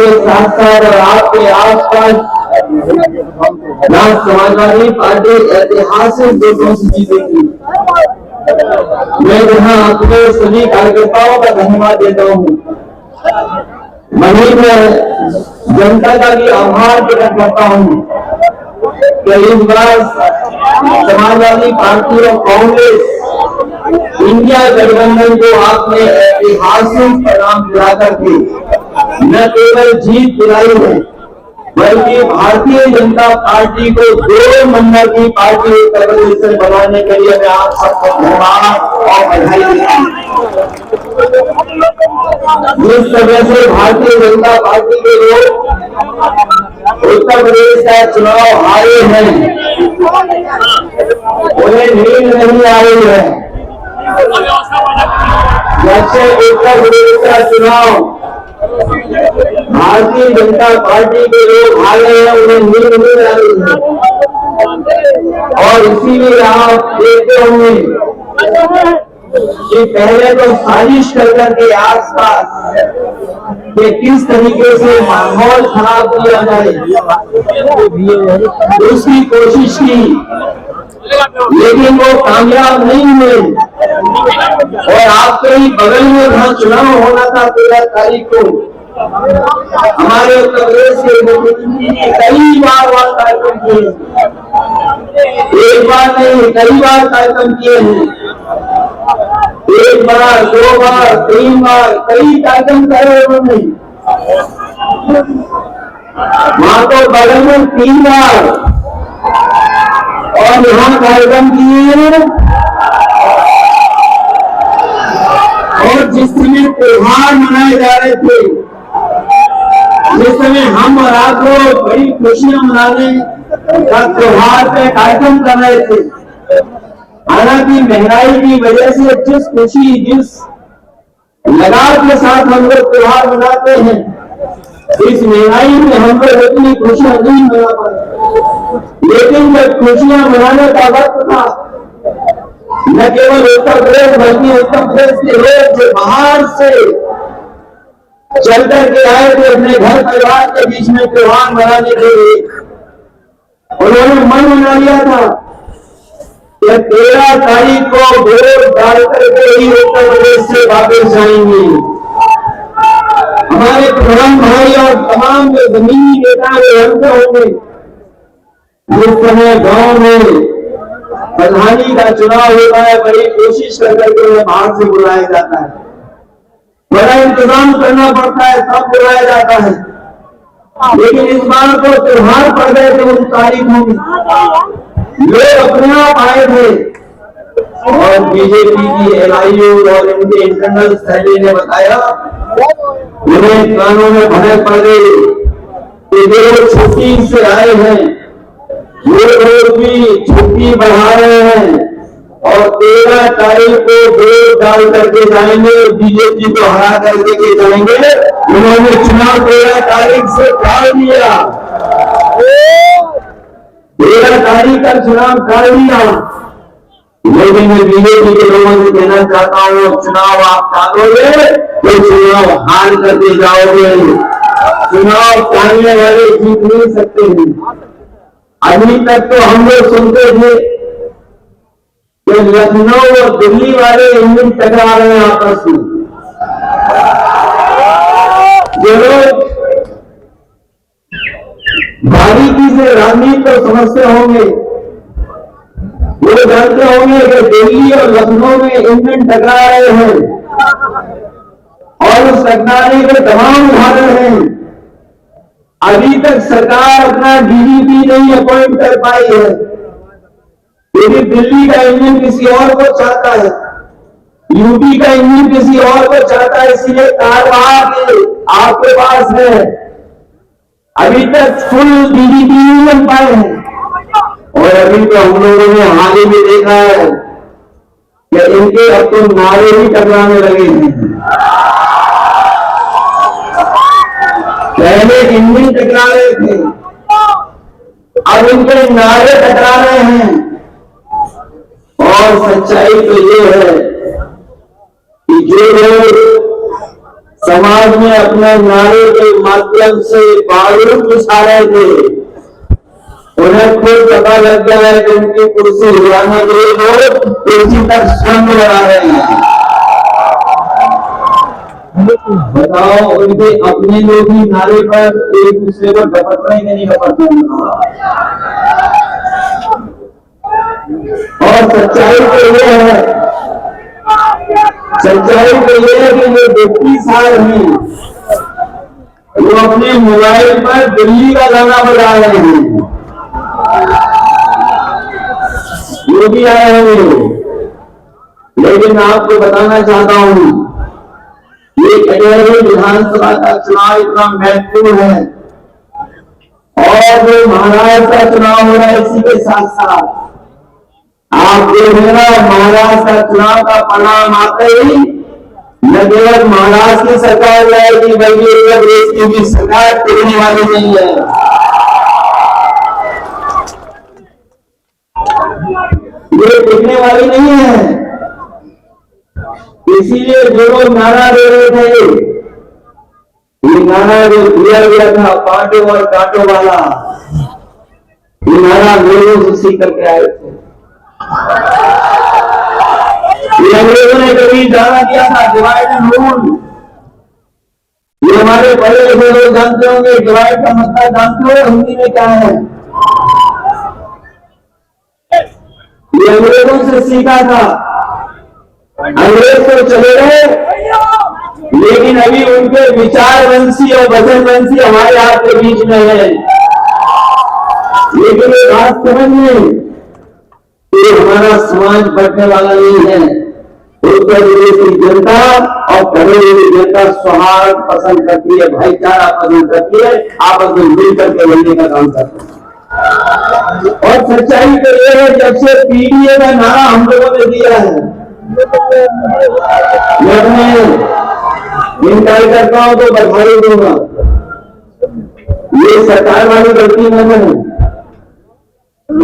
आपके साथ साथ और आपके आसपास समाजवादी पार्टी ऐतिहासिक वोटों से जीतेगी। मैं यहाँ अपने सभी कार्यकर्ताओं का धन्यवाद देता हूँ। वहीं मैं जनता का भी आभार प्रकट करता हूँ कि इस बार समाजवादी पार्टी और कांग्रेस इंडिया गठबंधन को आपने ऐतिहासिक परिणाम दिला करके न केवल जीत दिलाई है, बल्कि भारतीय जनता पार्टी को 2 नंबर की पार्टी उत्तर प्रदेश से बनाने के लिए मैं आप सबको धन्यवाद और बधाई देता हूं। जिस तरह से भारतीय जनता पार्टी के लोग उत्तर प्रदेश का चुनाव हारे हैं, उन्हें नींद नहीं आ रही है। जब से उत्तर प्रदेश का चुनाव भारतीय जनता पार्टी के लोग हारे हैं, उन्हें नींद नहीं आ रही है। और इसीलिए आप देखते होंगे कि पहले तो साजिश करके आसपास कि किस तरीके से माहौल खराब किया जाए उसकी कोशिश की, लेकिन वो कामयाब नहीं हुए। और आपके ही बगल में जहां चुनाव होना था 13 तारीख को, हमारे उत्तर प्रदेश के मुख्यमंत्री ने कई बार वहां कार्यक्रम किए, एक बार नहीं कई बार कार्यक्रम किए हैं। 1 बार 2 बार 3 बार कई कार्यक्रम करे उन्होंने। वहां तो बगल में 3 बार और यहाँ कार्यक्रम किए। और जिस समय त्योहार मनाए जा रहे थे, जिस समय हम और आप लोग बड़ी खुशियां मनाने का त्योहार पे कार्यक्रम कर रहे थे, हालांकि महंगाई की वजह से जिस खुशी जिस लगाव के साथ हम लोग त्योहार मनाते हैं, इस महंगाई में हम लोग इतनी खुशियां नहीं मना पाए। लेकिन जब खुशियां मनाने का वक्त था, न केवल उत्तर प्रदेश बल्कि उत्तर प्रदेश के लोग जो बाहर से चल करके आए थे अपने घर परिवार के बीच में त्योहार मनाने के लिए, उन्होंने मन बना लिया था कि 13 तारीख को वोट डाल करके ही उत्तर प्रदेश से वापस जाएंगे। हमारे प्रधान भाई और तमाम जो जमीनी नेता जानते होंगे, जिस समय गांव में प्रधानी का चुनाव होता है, बड़ी कोशिश करके उन्हें बाहर से बुलाया जाता है, बड़ा इंतजाम करना पड़ता है, तब बुलाया जाता है। लेकिन इस बार तो त्योहार पड़ गए थे उन तारीखों में, लोग अपने आप आए थे। और बीजेपी की एलआईयू और इनके इंटरनल सेक्रेटरी ने बताया, उन्हें कानों में भनक पड़ गई कि जो छुट्टी से आए हैं वो लोग भी छुट्टी बढ़ा रहे हैं और 13 तारीख को वोट डाल करके जाएंगे, बीजेपी को हरा करके जाएंगे। उन्होंने चुनाव 13 तारीख से टाल दिया, 13 तारीख का चुनाव टाल दिया। लेकिन मैं बीजेपी के लोगों से कहना चाहता हूँ, चुनाव आप टालोगे तो चुनाव हार करके जाओगे। चुनाव टालने वाले जीत नहीं सकते हैं। अभी तक तो हम लोग सुनते थे कि लखनऊ और दिल्ली वाले इंजन टकरा रहे हैं आपस में। जो लोग बारीकी से राजनीति को समझते होंगे, वो जानते होंगे कि दिल्ली और लखनऊ में इंजन टकरा रहे हैं और उस टकराने के तमाम उदाहरण हैं। अभी तक सरकार अपना डीजीपी नहीं अपॉइंट कर पाई है, क्योंकि दिल्ली का इंजन किसी और को चाहता है, यूपी का इंजन किसी और को चाहता है, इसलिए कार्यवाही आपके पास है। अभी तक फुल डीजीपी नहीं बन पाए हैं। और अभी तो हम लोगों ने हाल ही में देखा है कि इनके अब तो नारे भी टकराने लगे हैं। पहले इंजन टकरा रहे थे, अब इनके नारे टकरा रहे हैं। और सच्चाई तो ये है कि जो लोग समाज में अपने नारे के माध्यम से बारूद घुसा रहे थे, उन्हें खुद पता लग गया है कि उनकी कुर्सी हिलाने के लिए लोग कुर्सी तक संग लगा रहे हैं। बताओ, उनके अपने लोग ही नारे पर एक दूसरे को डपट रहे नहीं डपट रहे। और सच्चाई तो ये है, सच्चाई तो ये है कि जो व्यक्ति साल हैं वो अपने मोबाइल पर दिल्ली का गाना बजा रहे हैं, वो भी आए हैं। लेकिन आपको बताना चाहता हूं, ये कटहरी विधानसभा का चुनाव इतना महत्वपूर्ण है और जो महाराष्ट्र का चुनाव हो रहा है इसी के साथ साथ आप देखेगा महाराष्ट्र का चुनाव का परिणाम आते ही न केवल महाराष्ट्र की सरकार जाएगी बल्कि उत्तर प्रदेश की भी सरकार टिकने वाली नहीं है। ये टिकने वाली नहीं है। इसीलिए जो लोग नारा दे रहे थे, ये नारा जो दिया गया था पांडे और कांटो वाला, ये नारा लोगों से सीख करके आए थे। ये अंग्रेजों ने कभी नारा दिया था डिवाइड एंड रूल। ये हमारे बड़े लोग जानते होंगे डिवाइड का मतलब जानते हो हिंदी में क्या है। ये अंग्रेजों से सीखा था। अंग्रेज तो चले गए, लेकिन अभी उनके विचार वंशी और वचन वंशी हमारे आपके बीच में है। लेकिन ये बात समझिए कि हमारा समाज बढ़ने वाला नहीं है। उत्तर प्रदेश की जनता और करोड़ों की जनता सौहार्द पसंद करती है, भाईचारा पसंद करती है, आपस में मिल करके रहने का काम करती है। और सच्चाई तो ये है, जब से पीडीए का नारा हम लोगों ने दिया है, मैं अपने इन कार्यकर्ताओं को बधाई दूंगा। ये सरकार वाली गलती नहीं है,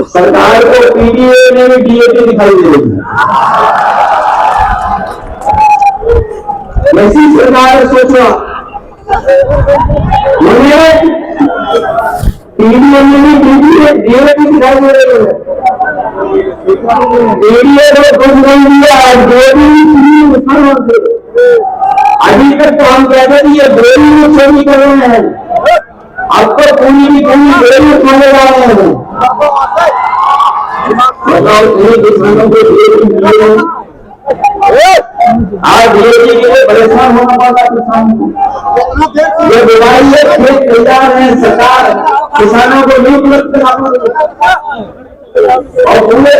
सरकार को पीडीए ने भी डीएपी दिखाई दे रही है। ऐसी सरकार सोचो, पीडीए में भी डीएपी दिखाई दे रही है। पीडीए को कुछ नहीं दिया, अभी तक तो हम कहते थे ये बोली में चोरी कर रहे हैं, अब तो पूरी की पूरी बोली में खोले जा रहे हैं। किसानों को आज डीएपी के लिए परेशान होना पड़ता किसान को। ये बीमारी है, खेत तैयार है, सरकार किसानों को नहीं उपलब्ध करा और पूरे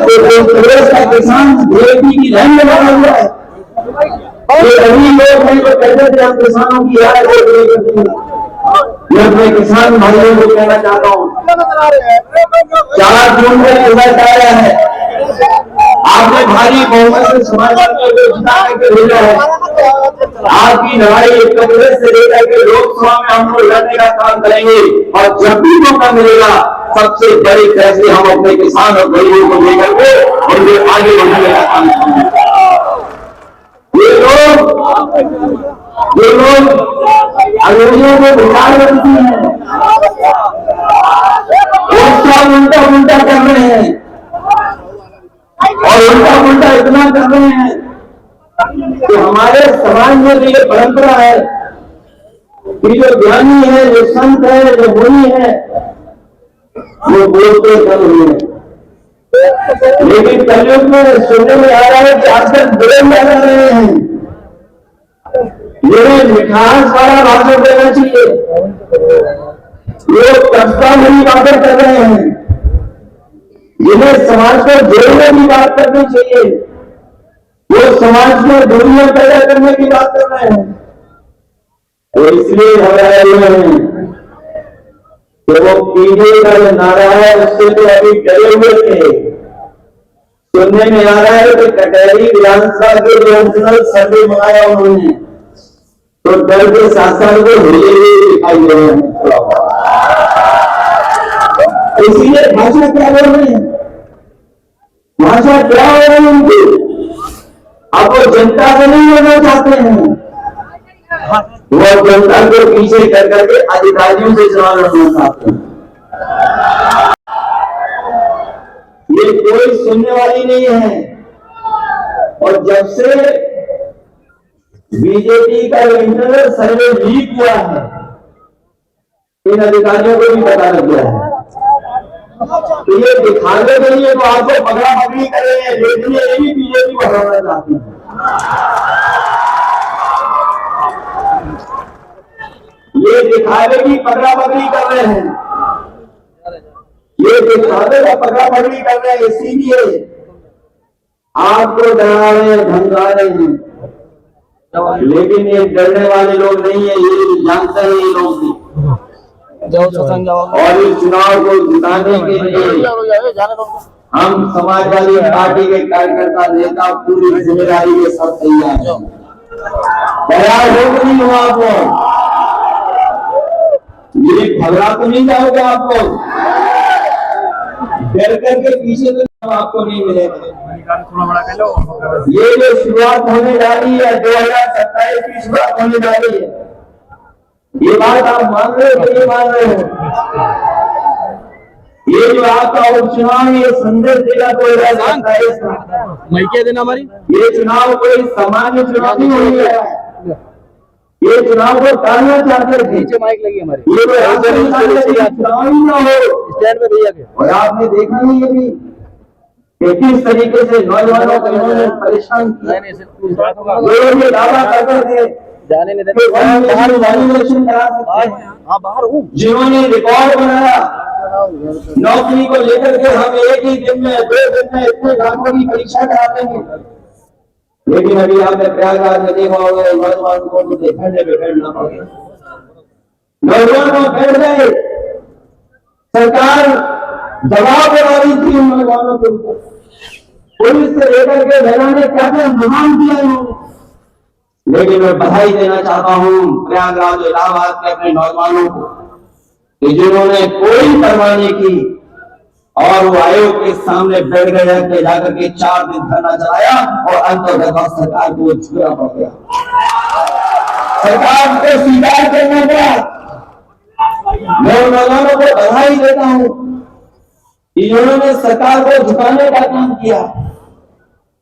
प्रदेश का किसान डीएपी की लाइन में लगा हुआ है। ये अभी लोग हैं जो कहते थे हम किसानों की राय को नहीं करते। मैं अपने किसान भाइयों को कहना चाहता हूँ, 4 जून में रिजल्ट आया है, आपने भारी बहुमत से समाज को जिता करके भेजा है। आपकी लड़ाई उत्तर प्रदेश से लेकर के लोकसभा में हम लोग लड़ने का काम करेंगे और जब भी मौका मिलेगा सबसे बड़े फैसले हम अपने किसान और गरीबों को लेकर के उनके आगे बढ़ाने का काम करेंगे। ये लोग अंग्रेजों को विचार करती हैं, उल्टा उल्टा कर रहे हैं और उल्टा उल्टा इतना कर रहे हैं कि हमारे समाज में जो ये परंपरा है कि जो ज्ञानी है, जो संत है, जो मुनि है, वो बोलते कर रहे हैं। लेकिन कलयुग में सुनने में आ रहा है कि आजकल बोल लगा रहे हैं। ये मिठास वाला भाषण देना चाहिए, लोग कष्टा भरी बातें कर रहे हैं, जिन्हें समाज को जोड़ने की बात करनी चाहिए, वो समाज में दूरियां पैदा करने की बात कर रहे हैं। तो इसलिए हमारे तो वो पीडीए का जो नारा है उससे तो अभी डरे हुए थे। सुनने में आ रहा है कि कटहरी विधानसभा के रीजनल सर्वे बनाया उन्होंने, तो डर के साथ साथ को हिले दिखाई दे रहे हैं। इसलिए भाषा क्या बोल रहे हैं, भाषा क्या हो रही है उनकी, अब वो जनता से नहीं लड़ना चाहते हैं, वो जनता को पीछे कर करके अधिकारियों से चुनाव लड़ना चाहते हैं। ये कोई सुनने वाली नहीं है। और जब से बीजेपी का इंटरनल सर्वे लीक हुआ है, इन अधिकारियों को भी पता लग गया है। तो ये दिखाने के लिए तो आपको पकड़ा पकड़ी कर रहे हैं, लेकिन ये भी बीजेपी को हराना चाहती है। ये दिखावे की पकड़ा पकड़ी कर रहे हैं, ये दिखावे का पकड़ा पकड़ी कर रहे हैं, इसीलिए आपको डरा रहे हैं, धमका रहे हैं। लेकिन ये डरने वाले लोग नहीं है, ये जानते हैं ये लोग भी। और इस चुनाव को जिताने के लिए हम समाजवादी पार्टी के कार्यकर्ता नेता पूरी जिम्मेदारी के साथ तैयार हैं। तैयार हो नहीं हो आप लोग? ये घबरा तो नहीं जाओगे आप लोग? डर करके पीछे तो आपको नहीं मिलेगा। ये जो शुरुआत होने जा रही है 2027 की शुरुआत होने जा रही है, ये बात आप मान रहे हो? ये मान रहे हो? ये जो आपका उपचुनाव ये संदेश देगा 2027 का मई के दिन हमारी ये चुनाव कोई सामान्य चुनाव नहीं हो रहा है। ये चुनाव को टालना चाहते थे। नीचे माइक लगी हमारी, ये चुनाव ही ना हो स्टैंड पे भैया के। और आपने देखा नहीं ये भी किस तरीके से नौजवानों को इन्होंने परेशान किया। ये दावा करते थे जाने नहीं देते, बाहर हूँ, जिन्होंने रिकॉर्ड बनाया नौकरी को लेकर के हम एक ही दिन में 2 दिन में इतने लाखों की परीक्षा करा देंगे। लेकिन अभी आपने प्रयागराज में देखा होगा नौजवान को ठंडे पे बैठना पड़ गया, नौजवान बैठ गए। सरकार दबाव बना रही थी उन नौजवानों के ऊपर, पुलिस से लेकर के मैदान ने क्या क्या इंतजाम किया इन्होंने। लेकिन मैं बधाई देना चाहता हूं प्रयागराज इलाहाबाद के अपने नौजवानों को कि जिन्होंने कोई परवाह नहीं की और वो आयोग के सामने बैठ गए, जाकर के 4 दिन धरना चलाया और अंततः सरकार को झुकना पड़ गया, सरकार को स्वीकार करना पड़ा। मैं उन नौजवानों को बधाई देता हूं कि उन्होंने सरकार को झुकाने का काम किया।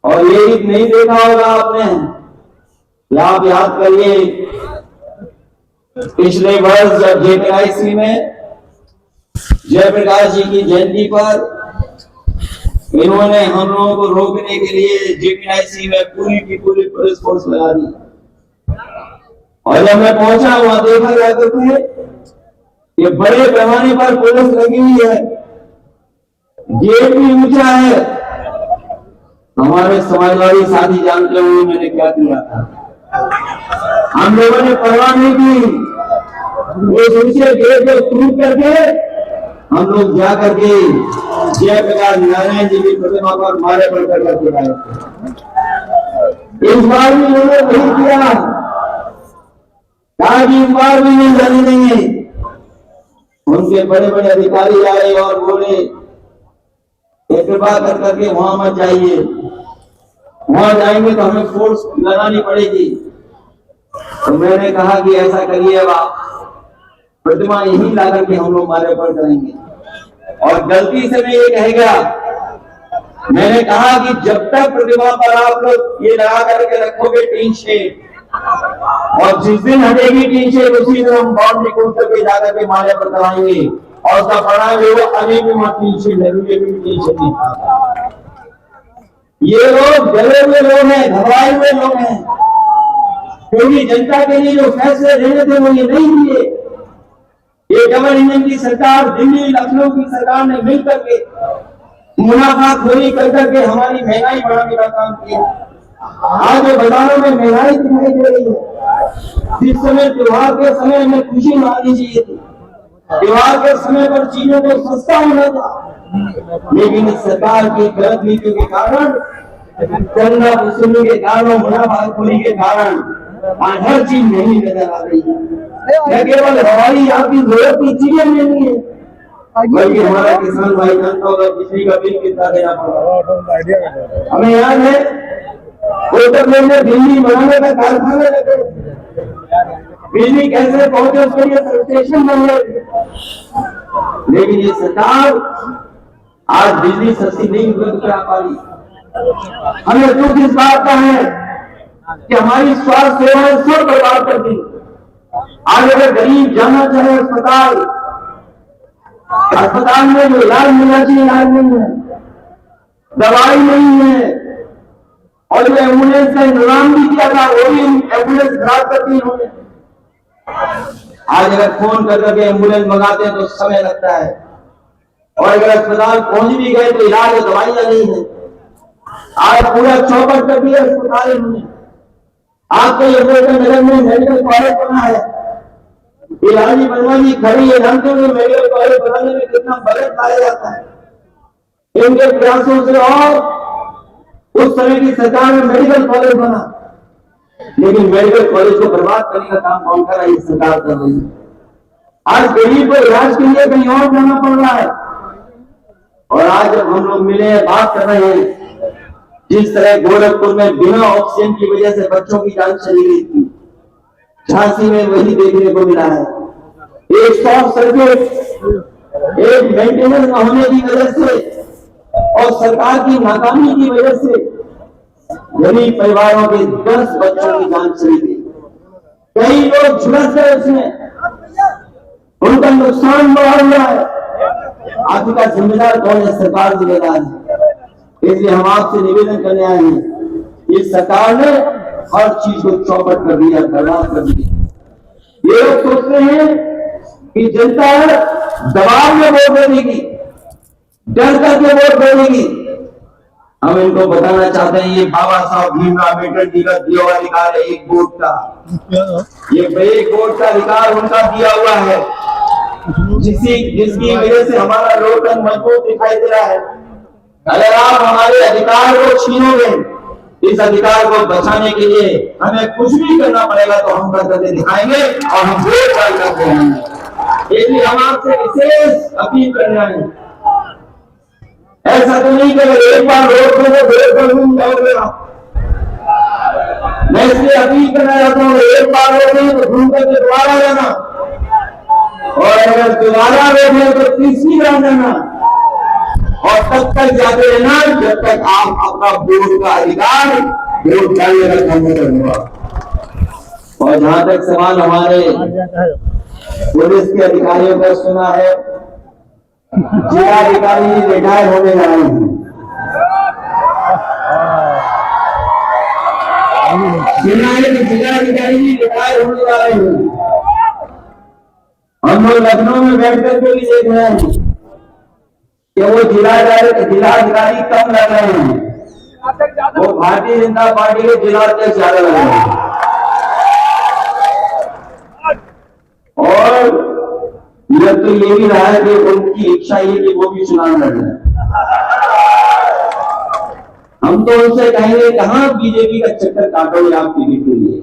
और ये नहीं देखा होगा आपने, आप याद करिए पिछले वर्ष जब JPIC में जयप्रकाश जी की जयंती पर इन्होंने हम लोगों को रोकने के लिए JPIC में पूरी की पूरी पुलिस फोर्स लगा दी। और जब मैं पहुंचा वहां देखा जाकर के ये बड़े पैमाने पर पुलिस लगी हुई है, गेट भी ऊंचा है। हमारे समाजवादी साथी जानते हुए मैंने क्या किया था, हम लोगों ने परवाह नहीं की, वो ऊंचे गेट को टूट करके हम लोग जा करके जयप्रकाश नारायण जी की प्रतिमा पर मारे पड़कर करके आए थे। इस बार भी उन्होंने वही किया, कहा कि इस बार भी नहीं जाने देंगे। उनके बड़े बड़े अधिकारी आए और बोले कृपा कर करके वहां मत जाइए, वहां जाएंगे तो हमें फोर्स लगानी पड़ेगी। तो मैंने कहा कि ऐसा करिए, अब आप प्रतिमा यही ला करके हम लोग मारे पड़ करेंगे। और गलती से मैं ये कह गया, मैंने कहा कि जब तक प्रतिमा पर आप लोग ये लगा करके रखोगे टीन शेड, और जिस दिन हटेगी टीन शेड उसी दिन हम बाउंड्री को करके जाकर के मारे पर कराएंगे। और उसका परिणाम ये अभी भी वहां टीन शेड लगेगी, टीन शेड नहीं। ये लोग डरे हुए लोग हैं, घबराए हुए लोग हैं, क्योंकि जनता के लिए जो फैसले लेने थे वो ये नहीं लिए। ये डबल इंजन की सरकार, दिल्ली लखनऊ की सरकार ने मिलकर के मुनाफाखोरी कर करके हमारी महंगाई बढ़ाने का काम किया। आज बाजारों में महंगाई दिखाई दे रही है। जिस समय त्योहार के समय में खुशी मांगनी चाहिए थी, त्योहार के समय पर चीजों को सस्ता होना था, लेकिन इस सरकार की गलत नीतियों के कारण, चंदा वसूली के कारण, मुनाफाखोरी के कारण आज हर चीज नहीं नजर आ रही है। न केवल हमारी आपकी जरूरत की चीजें नहीं है, बल्कि हमारा किसान भाई जानता होगा बिजली का बिल कितना देना पड़ रहा है। हमें याद है उत्तर प्रदेश में बिजली बनाने का कारखाना लगे, बिजली कैसे पहुंचे उसके लिए सब स्टेशन बन गए। लेकिन ये सरकार आज बिजली सस्ती नहीं उपलब्ध करा पा रही। हमें दुख इस बात का है कि हमारी स्वास्थ्य सेवाएं सब बर्बाद कर दी। आज अगर गरीब जाना चाहे अस्पताल, अस्पताल में जो इलाज मिलना चाहिए इलाज नहीं है, दवाई नहीं है, और जो एम्बुलेंस का इंतजाम भी किया था वो भी एम्बुलेंस खराब करती है। आज अगर फोन कर करके एम्बुलेंस मंगाते हैं तो समय लगता है, और अगर अस्पताल पहुंच भी गए तो इलाज और दवाइयां नहीं है। आज पूरा चौपट कर दिया अस्पताल में। आपके नगर में मेडिकल कॉलेज बना है, इलाजी बनवानी खड़ी है, जानते हुए मेडिकल कॉलेज बनाने में कितना बजट लाया जाता है। इनके प्रयासों से और उस समय की सरकार में मेडिकल कॉलेज बना, लेकिन मेडिकल कॉलेज को बर्बाद करने का काम कौन कर रहा है? ये सरकार कर रही है। आज गरीब को इलाज के लिए कहीं और जाना पड़ रहा है। और आज जब हम लोग मिले बात कर रहे हैं, जिस तरह गोरखपुर में बिना ऑक्सीजन की वजह से बच्चों की जान चली गई थी, झांसी में वही देखने को मिला है। एक शॉर्ट सर्किट, एक मेंटेनेंस न होने की वजह से और सरकार की नाकामी की वजह से गरीब परिवारों के 10 बच्चों की जान चली गई। कई लोग झुलस गए उसमें, उनका नुकसान बढ़ा हुआ है। आखिर का जिम्मेदार कौन है? सरकार जिम्मेदार है। इसलिए हम आपसे निवेदन करने आए हैं, इस सरकार ने हर चीज को चौपट कर दिया, बर्बाद कर दिया। ये लोग सोचते हैं कि जनता दबाव में वोट देगी, डर करके वोट देगी। हम इनको बताना चाहते हैं, ये बाबा साहब भीमराव अम्बेडकर जी का दिया हुआ अधिकार है एक वोट का। ये एक वोट का अधिकार उनका दिया हुआ है, जिसकी वजह से हमारा लोकतंत्र मजबूत दिखाई दे रहा है। अगर आप हमारे अधिकार को छीनोगे, इस अधिकार को बचाने के लिए हमें कुछ भी करना पड़ेगा तो हम करके दिखाएंगे और हम वोट डाल करके रहेंगे। इसलिए हम आपसे विशेष अपील करना है, ऐसा तो नहीं कि एक बार वोट दूंगा। मैं इसलिए अपील करना चाहता हूँ, एक बार वोट दें तो घूम करके दोबारा जाना, और अगर दोबारा वोट दें तो तीसरी बार जाना, और तब तक जाते रहना जब तक आप अपना वोट का अधिकार वोट डालने का काम करूंगा। और जहां तक सवाल हमारे पुलिस के अधिकारियों का सुना है, जिलाधिकारी रिटायर होने जा रहे हैं। जिलाधिकारी भी रिटायर होने जा रहे हैं। हम लोग लखनऊ में बैठ करके भी देख रहे हैं कि वो जिलाधिकारी कम लग रहे हैं, वो भारतीय जनता पार्टी के जिलाध्यक्ष ज्यादा लग रहे हैं। और यह तो ये भी रहा है कि उनकी इच्छा ये कि वो भी चुनाव लड़ रहे हैं। हम तो उनसे कहेंगे, कहां बीजेपी का चक्कर काटोगे आप टिकट के लिए?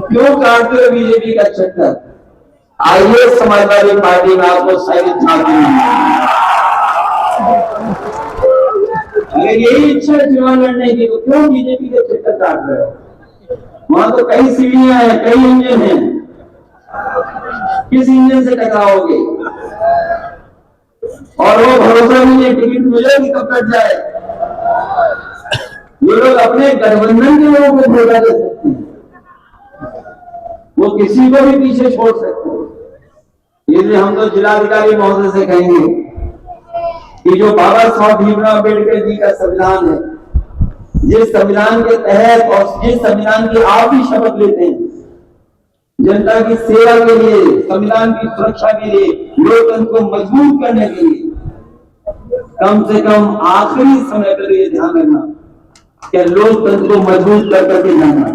क्यों काटते हो बीजेपी का चक्कर? आइए समाजवादी पार्टी में आपको शायद झांकी नहीं। अगर यही इच्छा है चुनाव लड़ने की तो क्यों बीजेपी के चक्कर काट रहे हो? वहां तो कई सीढ़ियां हैं, कई इंजन हैं, किस इंजन से टकराओगे? और वो भरोसा नहीं है टिकट मिलेगी कब कट जाए। ये लोग अपने गठबंधन के लोगों को धोखा दे सकते हैं, वो किसी को भी पीछे छोड़ सकते हैं। इसलिए हम तो जिलाधिकारी महोदय से कहेंगे कि जो बाबा साहब भीमराव अम्बेडकर जी का संविधान है, जिस संविधान के तहत और जिस संविधान की आप भी शपथ लेते हैं, जनता की सेवा के लिए, संविधान की सुरक्षा के लिए, लोकतंत्र को मजबूत करने के लिए, कम से कम आखिरी समय पर ये ध्यान रखना कि लोकतंत्र को मजबूत कर करके जाना।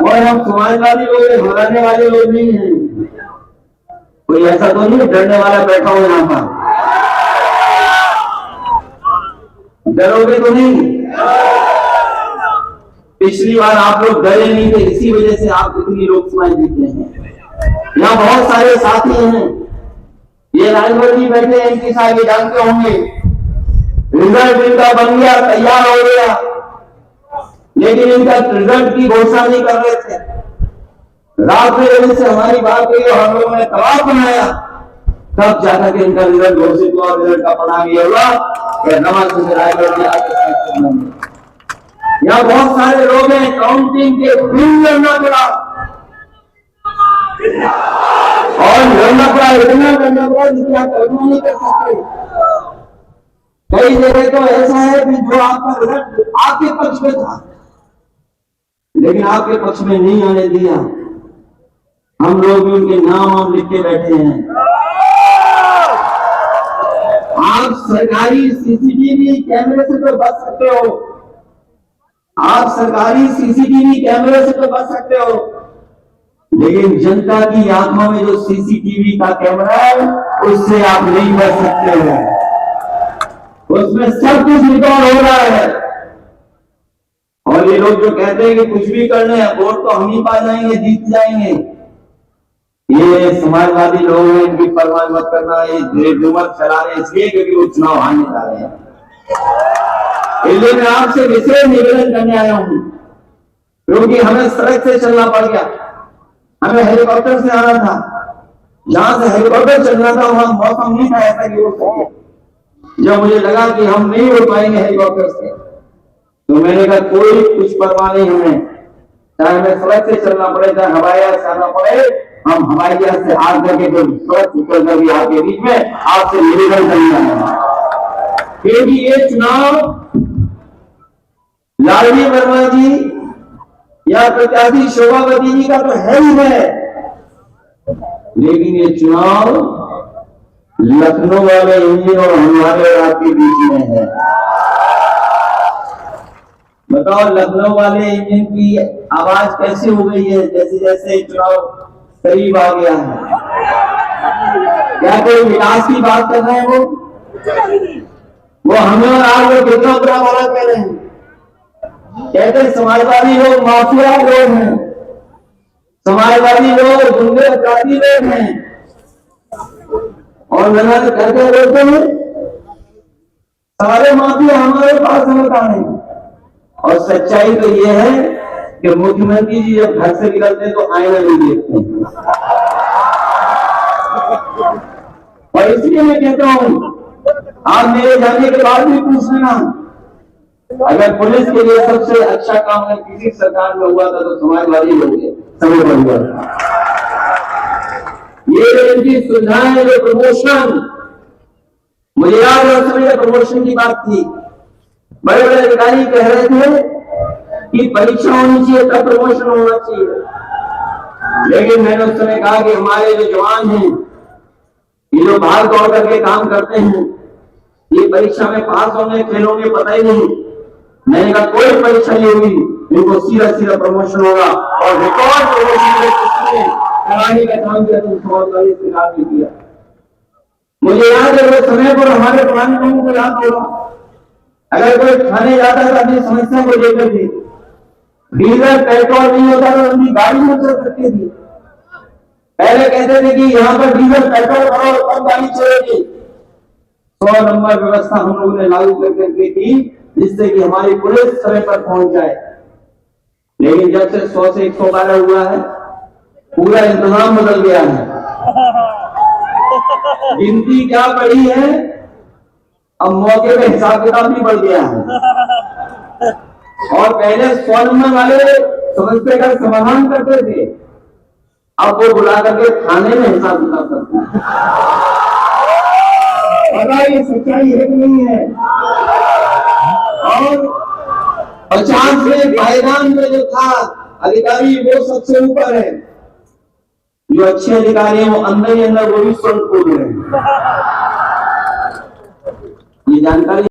और हम समाजवादी लोग घबराने वाले लोग नहीं हैं। कोई ऐसा तो नहीं डरने वाला बैठा हो यहां पर? डरोगे तो नहीं? पिछली बार आप लोग डरे नहीं थे, इसी वजह से आप इतनी लोकसभाएं जीत रहे हैं। यहाँ बहुत सारे साथी हैं, ये राजभर जी बैठे हैं, इनके साथ ये जानते होंगे, रिजल्ट इनका बन गया, तैयार हो गया, लेकिन इनका रिजल्ट की घोषणा नहीं कर रहे थे। रात में से हमारी बात हुई और हम लोगों ने दबाव बनाया, तब जाकर के इनका रिजल्ट घोषित हुआ। रिजल्ट का परिणाम ये हुआ कि नवाज रायगढ़ यहाँ बहुत सारे लोग हैं, काउंटिंग के बिल लड़ना पड़ा और लड़ना पड़ा, इतना लड़ना पड़ा जितना कल्पना नहीं कर सकते। कई जगह तो ऐसा है कि जो आपका रिजल्ट आपके पक्ष में था, लेकिन आपके पक्ष में नहीं आने दिया। हम लोग भी उनके नाम लिख के बैठे हैं। आप सरकारी सीसीटीवी कैमरे से तो बच सकते हो, आप सरकारी सीसीटीवी कैमरे से तो बच सकते हो, लेकिन जनता की आंखों में जो सीसीटीवी का कैमरा है उससे आप नहीं बच सकते हो। उसमें सब कुछ रिकॉर्ड हो रहा है। और ये लोग जो कहते हैं कि कुछ भी करने हैं, वोट तो हम ही पा जाएंगे, जीत जाएंगे, ये समाजवादी लोग हैं, इनकी परवाह मत करना। ये जुमर चला रहे इसलिए क्योंकि वो चुनाव हारने जा रहे हैं। इसलिए मैं आपसे विशेष निवेदन करने आया हूं, क्योंकि हमें सड़क से चलना पड़ गया, हमें हेलीकॉप्टर से आना था। जहां से हेलीकॉप्टर चलना था वहां मौसम नहीं था ऐसा कि वो जब मुझे लगा कि हम नहीं उड़ पाएंगे हेलीकॉप्टर से, तो मैंने कहा कोई कुछ परवाह नहीं हमें, चाहे हमें सड़क से चलना पड़े, चाहे हवाई जहाज से आना पड़े, हम हवाई जहाज से आग करके तो सड़क उतर करके आपके बीच में आपसे निवेदन करना है। क्योंकि ये चुनाव लाडली वर्मा जी या प्रत्याशी शोभावती जी का तो है ही है, लेकिन ये चुनाव लखनऊ वाले इंजन और हमारे आपके बीच में है। बताओ लखनऊ वाले इंजन की आवाज कैसे हो गई है जैसे जैसे चुनाव करीब आ गया है। क्या कोई विकास की बात कर रहे हैं? वो हमें और आप लोग कितना बुरा वाला कह रहे हैं। कहते समाजवादी लोग माफिया लोग हैं, समाजवादी लोग गुंडे अपराधी लोग हैं, और मेहनत करके बोलते हैं सारे माफिया हमारे पास हैं। और सच्चाई तो ये है कि मुख्यमंत्री जी जब घर से निकलते हैं तो आईना नहीं देखते हैं। और इसलिए मैं कहता हूं, आप मेरे जाने के बाद भी पूछ लेना, अगर पुलिस के लिए सबसे अच्छा काम अगर किसी सरकार में हुआ था तो समाजवादी लोग समय पर हुआ था। ये इनकी सुविधाएं, जो प्रमोशन, मुझे याद है उस समय प्रमोशन की बात थी, बड़े बड़े अधिकारी कह रहे थे कि परीक्षा होनी चाहिए तब प्रमोशन होना चाहिए। लेकिन मैंने उस समय कहा कि हमारे जो जवान हैं, ये जो भाग दौड़ करके काम करते हैं, ये परीक्षा में पास होंगे फेल होंगे पता ही नहीं। मैंने कहा कोई परीक्षा नहीं होगी, इनको सीधा सीधा प्रमोशन होगा। और रिकॉर्ड प्रमोशन कराने का काम किया तो समाजवादी सरकार ने किया। मुझे याद है वो समय पर हमारे प्रधानमंत्री को याद होगा, अगर कोई खाने जाता था अपनी समस्या को लेकर के, डीजल पेट्रोल नहीं होता तो उनकी गाड़ी में चल सकती थी। पहले कहते थे कि यहाँ पर डीजल पेट्रोल भरो तब गाड़ी चलेगी। 100 नंबर व्यवस्था हम लोगों ने लागू करके की, जिससे कि हमारी पुलिस समय पर पहुंच जाए। लेकिन जब से 100 से 112 हुआ है, पूरा इंतजाम बदल गया है। गिनती क्या बढ़ी है, अब मौके पे हिसाब किताब भी बढ़ गया है। और पहले 100 नंबर वाले समस्या का समाधान करते थे, अब वो बुला करके थाने में हिसाब किताब करते हैं। पता ये सच्चाई है कि नहीं है? और 50 में पायदान में जो था अधिकारी वो सबसे ऊपर है। जो अच्छे अधिकारी हैं वो अंदर ही अंदर वो भी स्वर्ण खोल रहे हैं। ये जानकारी